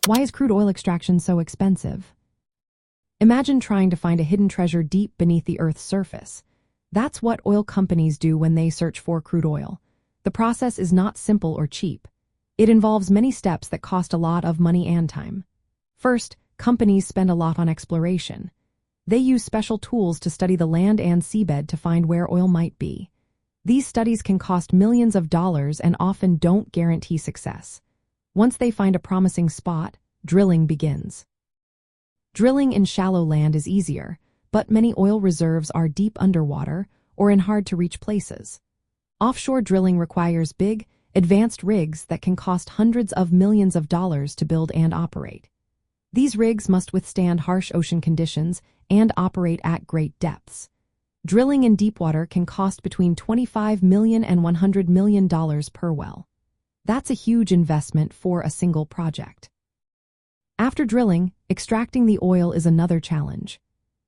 Why is crude oil extraction so expensive? Imagine trying to find a hidden treasure deep beneath the Earth's surface. That's what oil companies do when they search for crude oil. The process is not simple or cheap. It involves many steps that cost a lot of money and time. First, companies spend a lot on exploration. They use special tools to study the land and seabed to find where oil might be. These studies can cost millions of dollars and often don't guarantee success. Once they find a promising spot, drilling begins. Drilling in shallow land is easier, but many oil reserves are deep underwater or in hard-to-reach places. Offshore drilling requires big, advanced rigs that can cost hundreds of millions of dollars to build and operate. These rigs must withstand harsh ocean conditions and operate at great depths. Drilling in deep water can cost between $25 million and $100 million per well. That's a huge investment for a single project. After drilling, extracting the oil is another challenge.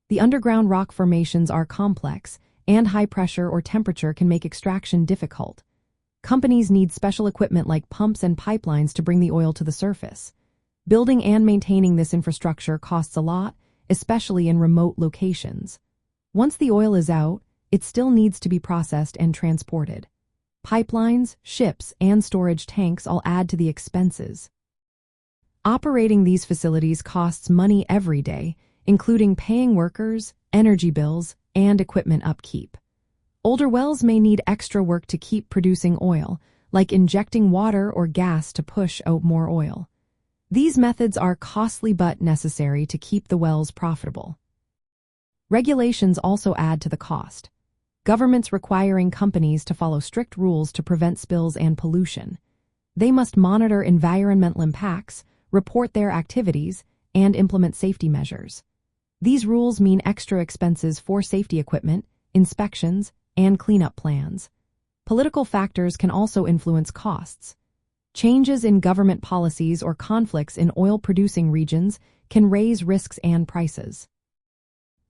The underground rock formations are complex, and high pressure or temperature can make extraction difficult. Companies need special equipment like pumps and pipelines to bring the oil to the surface. Building and maintaining this infrastructure costs a lot, especially in remote locations. Once the oil is out, it still needs to be processed and transported. Pipelines, ships, and storage tanks all add to the expenses. Operating these facilities costs money every day, including paying workers, energy bills, and equipment upkeep. Older wells may need extra work to keep producing oil, like injecting water or gas to push out more oil. These methods are costly but necessary to keep the wells profitable. Regulations also add to the cost. Governments requiring companies to follow strict rules to prevent spills and pollution. They must monitor environmental impacts, report their activities, and implement safety measures. These rules mean extra expenses for safety equipment, inspections, and cleanup plans. Political factors can also influence costs. Changes in government policies or conflicts in oil-producing regions can raise risks and prices.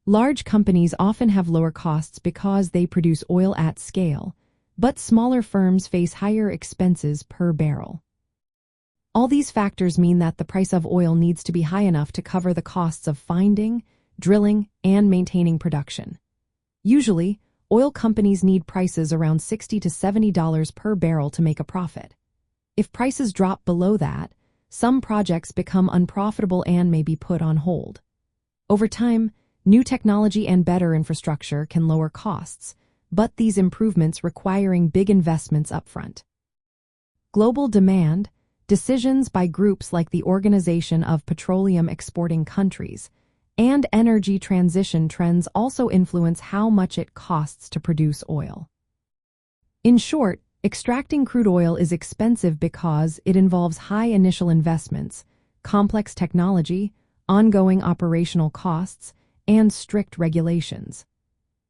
Large companies often have lower costs because they produce oil at scale, but smaller firms face higher expenses per barrel. All these factors mean that the price of oil needs to be high enough to cover the costs of finding, drilling, and maintaining production. Usually, oil companies need prices around $60 to $70 per barrel to make a profit. If prices drop below that, some projects become unprofitable and may be put on hold. Over time, new technology and better infrastructure can lower costs, but these improvements requiring big investments upfront. Global demand, decisions by groups like the Organization of Petroleum Exporting Countries, and energy transition trends also influence how much it costs to produce oil. In short, extracting crude oil is expensive because it involves high initial investments, complex technology, ongoing operational costs, and strict regulations.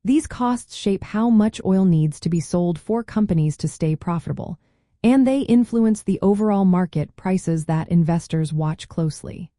These costs shape how much oil needs to be sold for companies to stay profitable, and they influence the overall market prices that investors watch closely.